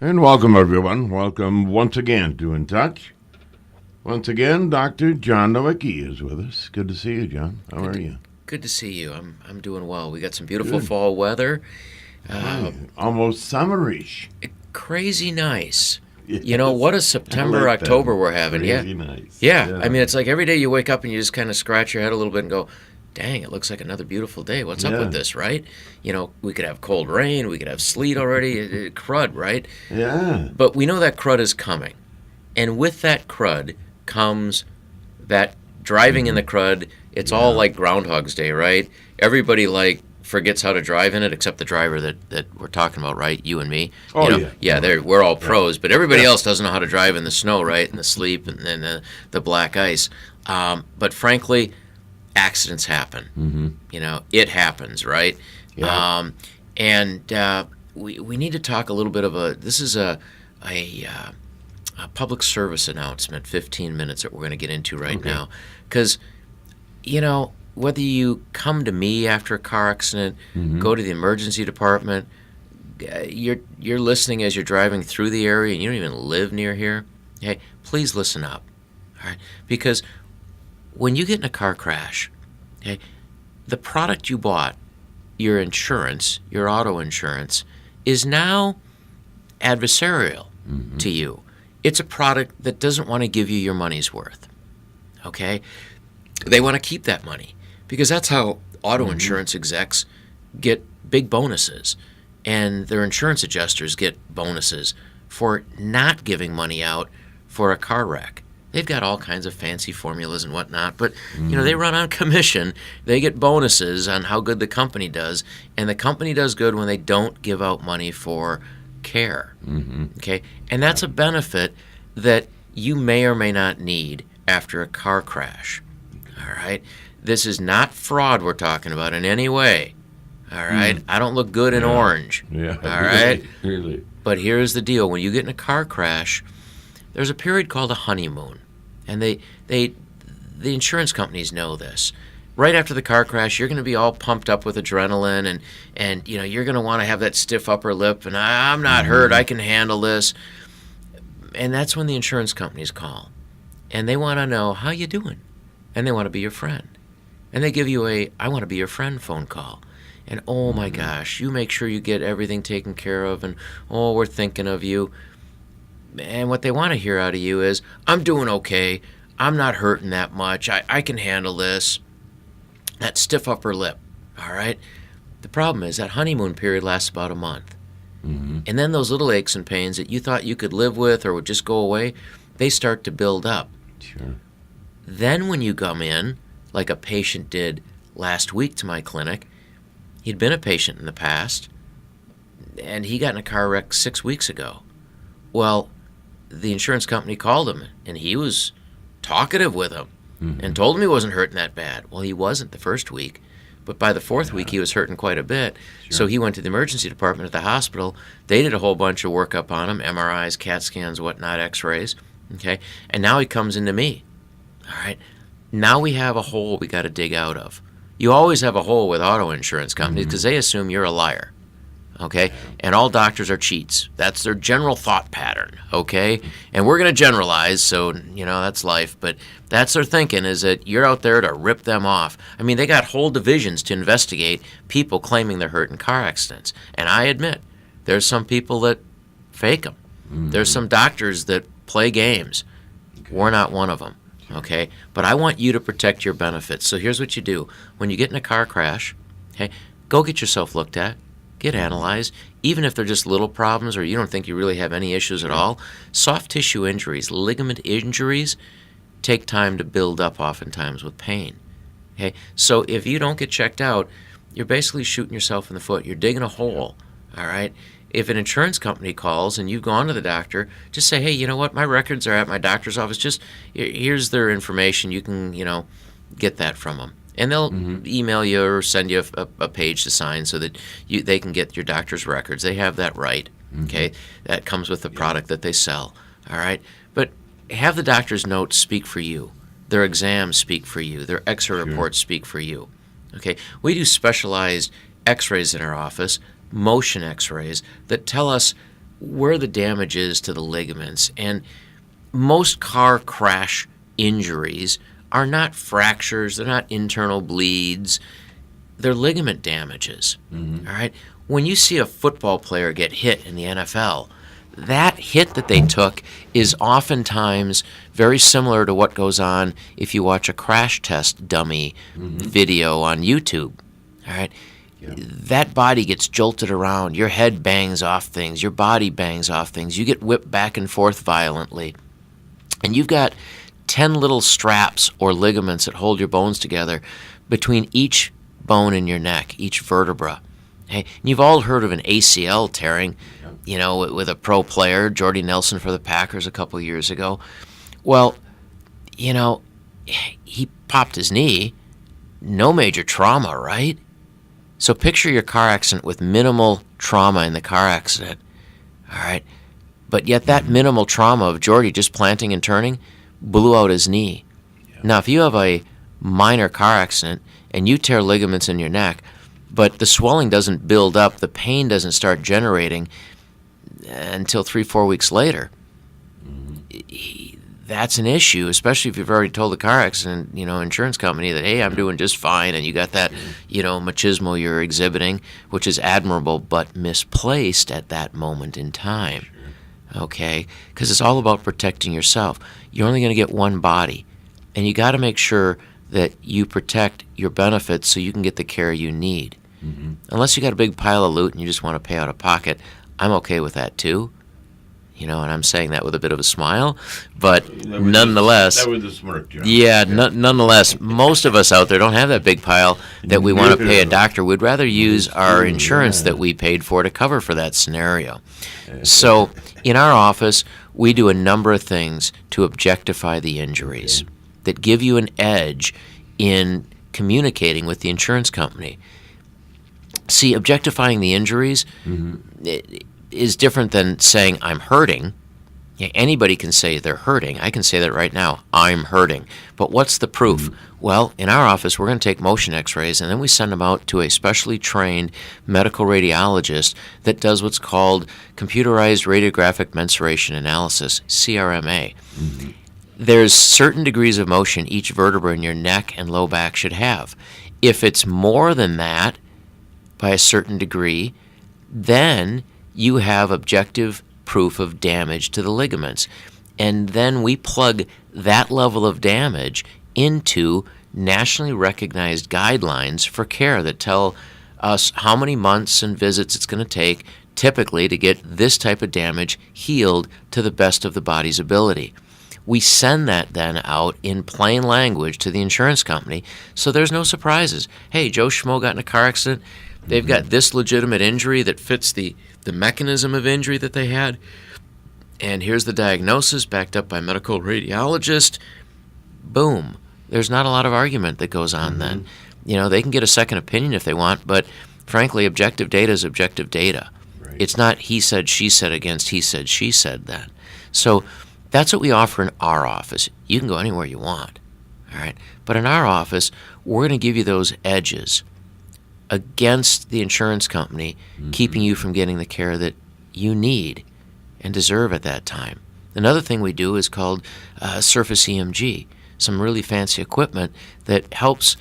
And welcome, everyone. Welcome once again to In Touch. Once again, Dr. John Nowicki is with us. Good to see you, John. How are you? Good to see you. I'm doing well. We got some beautiful Good. fall weather. Almost summerish. Crazy nice. Yes. You know, what a I September, like that. October we're having. Crazy Yeah. nice. Yeah. I mean, it's like every day you wake up and you just kind of scratch your head a little bit and go, dang, it looks like another beautiful day. What's up Yeah. with this, right? You know, we could have cold rain. We could have sleet already. Crud, right? Yeah. But we know that crud is coming. And with that crud comes that driving in the crud. It's all like Groundhog's Day, right? Everybody like forgets how to drive in it except the driver that we're talking about, right? You and me. Oh, you know, yeah. we're all pros, but everybody else doesn't know how to drive in the snow, right? And the sleep and then the black ice. But frankly, accidents happen. Mm-hmm. You know, it happens, right? Yeah. We need to talk a little bit of this is a public service announcement, 15 minutes that we're going to get into right now. Because, you know, whether you come to me after a car accident, go to the emergency department, you're listening as you're driving through the area and you don't even live near here, hey, please listen up, all right? Because when you get in a car crash, okay, the product you bought, your insurance, your auto insurance, is now adversarial to you. It's a product that doesn't want to give you your money's worth, okay? They want to keep that money because that's how auto insurance execs get big bonuses, and their insurance adjusters get bonuses for not giving money out for a car wreck. They've got all kinds of fancy formulas and whatnot, but you know, they run on commission. They get bonuses on how good the company does, and the company does good when they don't give out money for care. Okay, and that's a benefit that you may or may not need after a car crash. All right, this is not fraud we're talking about in any way. All right, I don't look good in orange. Yeah. All right, Really. but here's the deal: when you get in a car crash, there's a period called a honeymoon, and the insurance companies know this. Right after the car crash, you're going to be all pumped up with adrenaline, and you know, you're going to want to have that stiff upper lip, and I'm not hurt, I can handle this. And that's when the insurance companies call, and they want to know how you doing, and they want to be your friend, and they give you a "I want to be your friend" phone call, and oh my gosh, you make sure you get everything taken care of, and oh, we're thinking of you. And what they want to hear out of you is, "I'm doing okay, I'm not hurting that much, I can handle this." That stiff upper lip, all right? The problem is that honeymoon period lasts about a month. And then those little aches and pains that you thought you could live with or would just go away, they start to build up. Sure. Then when you come in, like a patient did last week to my clinic, he'd been a patient in the past, and he got in a car wreck 6 weeks ago. Well, the insurance company called him, and he was talkative with him. And told him he wasn't hurting that bad. Well, he wasn't the first week, but by the fourth week he was hurting quite a bit. So he went to the emergency department at the hospital. They did a whole bunch of workup on him, MRIs, CAT scans, whatnot, x-rays, okay? And now he comes into me, all right? Now we have a hole we got to dig out of. You always have a hole with auto insurance companies because they assume you're a liar, okay? And all doctors are cheats. That's their general thought pattern, okay? And we're going to generalize, so, you know, that's life, but that's their thinking, is that you're out there to rip them off. I mean, they got whole divisions to investigate people claiming they're hurt in car accidents. And I admit, there's some people that fake them. There's some doctors that play games. We're not one of them, okay? But I want you to protect your benefits. So here's what you do. When you get in a car crash, okay, go get yourself looked at. Get analyzed, even if they're just little problems or you don't think you really have any issues at all. Soft tissue injuries, ligament injuries, take time to build up oftentimes with pain. Okay, so if you don't get checked out, you're basically shooting yourself in the foot. You're digging a hole, all right? If an insurance company calls and you've gone to the doctor, just say, hey, you know what, my records are at my doctor's office. Just here's their information. You can, you know, get that from them. And they'll email you or send you a page to sign so that they can get your doctor's records. They have that right, okay? That comes with the product that they sell, all right? But have the doctor's notes speak for you. Their exams speak for you. Their X-ray reports speak for you, okay? We do specialized X-rays in our office, motion X-rays, that tell us where the damage is to the ligaments. And most car crash injuries are not fractures, they're not internal bleeds, they're ligament damages. All right? When you see a football player get hit in the NFL, that hit that they took is oftentimes very similar to what goes on if you watch a crash test dummy video on YouTube. All right? That body gets jolted around. Your head bangs off things. Your body bangs off things. You get whipped back and forth violently. And you've got 10 little straps or ligaments that hold your bones together between each bone in your neck, each vertebra. Okay? And you've all heard of an ACL tearing, with a pro player, Jordy Nelson for the Packers a couple years ago. Well, he popped his knee. No major trauma, right? So picture your car accident with minimal trauma in the car accident, all right? But yet that minimal trauma of Jordy just planting and turning blew out his knee. Now, if you have a minor car accident and you tear ligaments in your neck, but the swelling doesn't build up, the pain doesn't start generating until 3-4 weeks later, that's an issue, especially if you've already told the car accident, insurance company that, hey, I'm doing just fine, and you got that, machismo you're exhibiting, which is admirable but misplaced at that moment in time, okay? Because it's all about protecting yourself. You're only going to get one body, and you got to make sure that you protect your benefits so you can get the care you need. Unless you got a big pile of loot and you just want to pay out of pocket, I'm okay with that too. And I'm saying that with a bit of a smile, but nonetheless, that was a smirk, John. Yeah, nonetheless, most of us out there don't have that big pile that we want to pay a doctor. We'd rather use our insurance that we paid for to cover for that scenario. So in our office, we do a number of things to objectify the injuries that give you an edge in communicating with the insurance company. See, objectifying the injuries is different than saying I'm hurting. Anybody can say they're hurting. I can say that right now, I'm hurting. But what's the proof? Well, in our office, we're going to take motion x-rays, and then we send them out to a specially trained medical radiologist that does what's called computerized radiographic mensuration analysis, CRMA. There's certain degrees of motion each vertebra in your neck and low back should have. If it's more than that, by a certain degree, then you have objective proof of damage to the ligaments. And then we plug that level of damage into nationally recognized guidelines for care that tell us how many months and visits it's going to take typically to get this type of damage healed to the best of the body's ability. We send that then out in plain language to the insurance company so there's no surprises. Hey, Joe Schmo got in a car accident. They've got this legitimate injury that fits the mechanism of injury that they had. And here's the diagnosis backed up by medical radiologist. Boom. There's not a lot of argument that goes on then. They can get a second opinion if they want, but frankly, objective data is objective data. Right. It's not he said, she said against he said, she said then. So that's what we offer in our office. You can go anywhere you want, all right? But in our office, we're going to give you those edges against the insurance company, keeping you from getting the care that you need and deserve at that time. Another thing we do is called surface EMG, some really fancy equipment that helps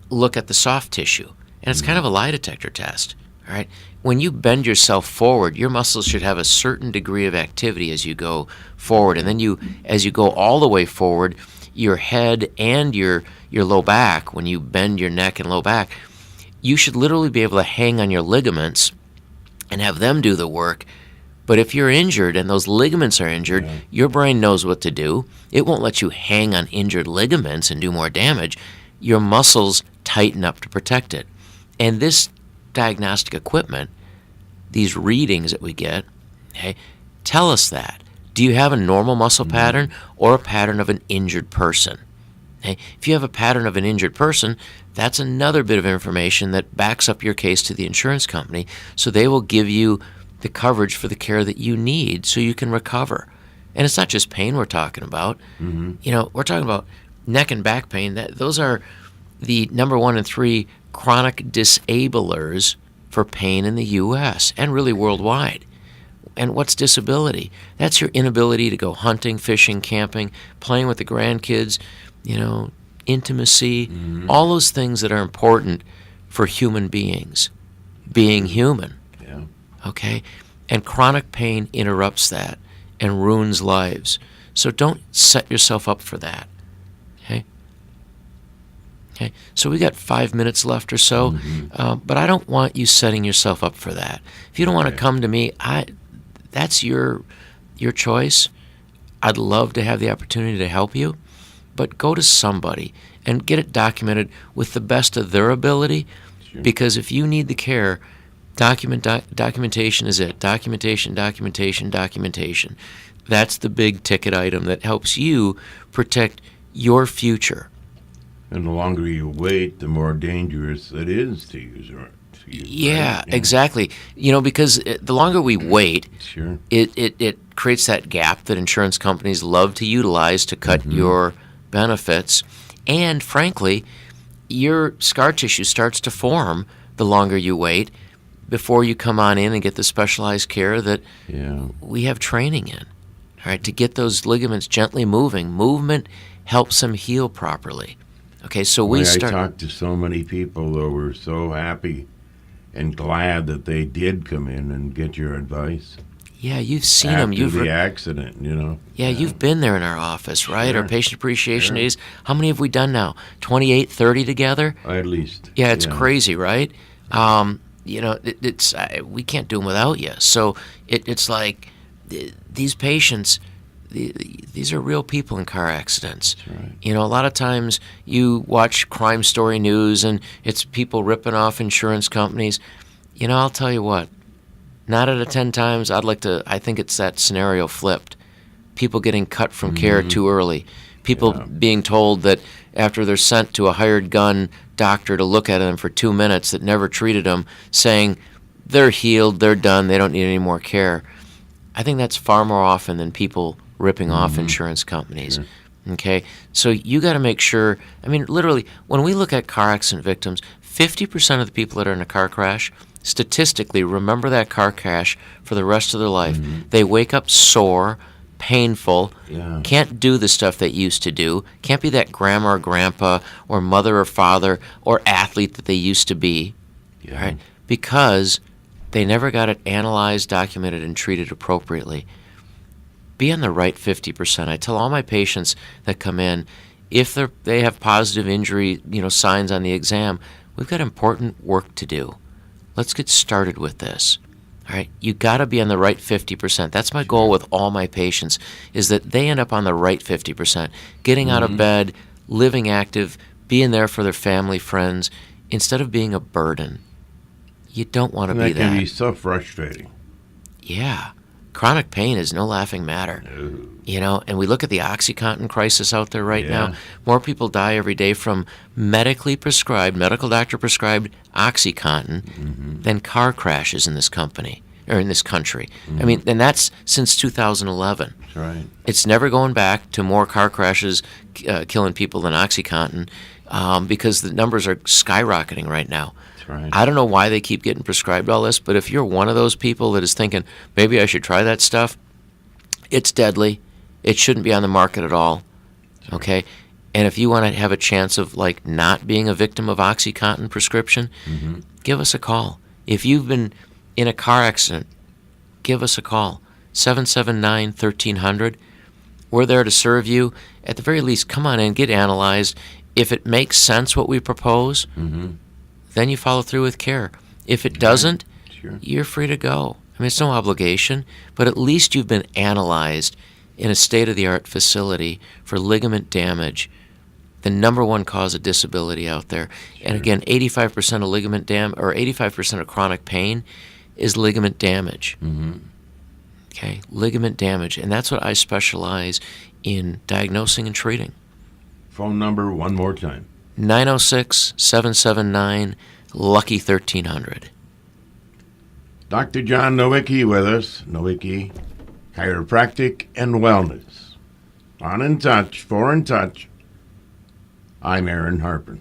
look at the soft tissue. And it's kind of a lie detector test, all right? When you bend yourself forward, your muscles should have a certain degree of activity as you go forward. And then as you go all the way forward, your head and your low back, when you bend your neck and low back, you should literally be able to hang on your ligaments and have them do the work. But if you're injured and those ligaments are injured, your brain knows what to do. It won't let you hang on injured ligaments and do more damage. Your muscles tighten up to protect it. And this diagnostic equipment, these readings that we get, tell us that. Do you have a normal muscle pattern or a pattern of an injured person? If you have a pattern of an injured person, that's another bit of information that backs up your case to the insurance company, so they will give you the coverage for the care that you need so you can recover. And it's not just pain we're talking about. We're talking about neck and back pain. Those are the number 1 and 3 chronic disablers for pain in the U.S. and really worldwide. And what's disability? That's your inability to go hunting, fishing, camping, playing with the grandkids, intimacy, all those things that are important for human beings, being human. Yeah. Okay? And chronic pain interrupts that and ruins lives. So don't set yourself up for that. Okay? Okay? So we got 5 minutes left or so, but I don't want you setting yourself up for that. If you don't want to come to me, that's your choice. I'd love to have the opportunity to help you, but go to somebody and get it documented with the best of their ability. Sure. Because if you need the care, documentation is it. Documentation. That's the big ticket item that helps you protect your future. And the longer you wait, the more dangerous it is to use it. Yeah, right? exactly. Because the longer we wait, Sure. it creates that gap that insurance companies love to utilize to cut your benefits. And frankly, your scar tissue starts to form the longer you wait before you come on in and get the specialized care that we have training in. All right, to get those ligaments gently moving. Movement helps them heal properly. Okay, so I talked to so many people that were so happy and glad that they did come in and get your advice. Yeah, you've seen them. After the accident, Yeah, you've been there in our office, right? Sure. Our patient appreciation days. How many have we done now? 28, 30 together? At least. Yeah, it's crazy, right? It's we can't do them without you. So it's like these patients, these are real people in car accidents. That's right. A lot of times you watch crime story news and it's people ripping off insurance companies. I'll tell you what, 9 out of 10 times I think it's that scenario flipped. People getting cut from care too early. People being told that after they're sent to a hired gun doctor to look at them for 2 minutes that never treated them, saying they're healed, they're done, they don't need any more care. I think that's far more often than people ripping off insurance companies. Sure. Okay? So you got to make sure, literally, when we look at car accident victims, 50% of the people that are in a car crash statistically remember that car crash for the rest of their life. They wake up sore, painful, can't do the stuff they used to do, can't be that grandma or grandpa or mother or father or athlete that they used to be, right? Because they never got it analyzed, documented, and treated appropriately. Be on the right 50%. I tell all my patients that come in, if they have positive injury, signs on the exam, we've got important work to do. Let's get started with this. All right, you got to be on the right 50%. That's my goal with all my patients, is that they end up on the right 50%, getting out of bed, living active, being there for their family, friends, instead of being a burden. You don't want to be that. That can be so frustrating. Yeah. Chronic pain is no laughing matter. No. And we look at the OxyContin crisis out there right now. More people die every day from medical doctor prescribed OxyContin than car crashes in this country. And that's since 2011. That's right. It's never going back to more car crashes killing people than OxyContin because the numbers are skyrocketing right now. Right. I don't know why they keep getting prescribed all this, but if you're one of those people that is thinking, maybe I should try that stuff, it's deadly. It shouldn't be on the market at all. Sure. Okay? And if you want to have a chance of not being a victim of OxyContin prescription, give us a call. If you've been in a car accident, give us a call. 779-1300. We're there to serve you. At the very least, come on in, get analyzed. If it makes sense what we propose, then you follow through with care. If it doesn't, you're free to go. It's no obligation, but at least you've been analyzed in a state-of-the-art facility for ligament damage, the number one cause of disability out there. Sure. And again, 85% of ligament or 85% of chronic pain is ligament damage. Okay, ligament damage, and that's what I specialize in diagnosing and treating. Phone number one more time. 906-779-LUCKY-1300. Dr. John Nowicki with us. Nowicki, Chiropractic and Wellness. On In Touch, for In Touch. I'm Aaron Harper.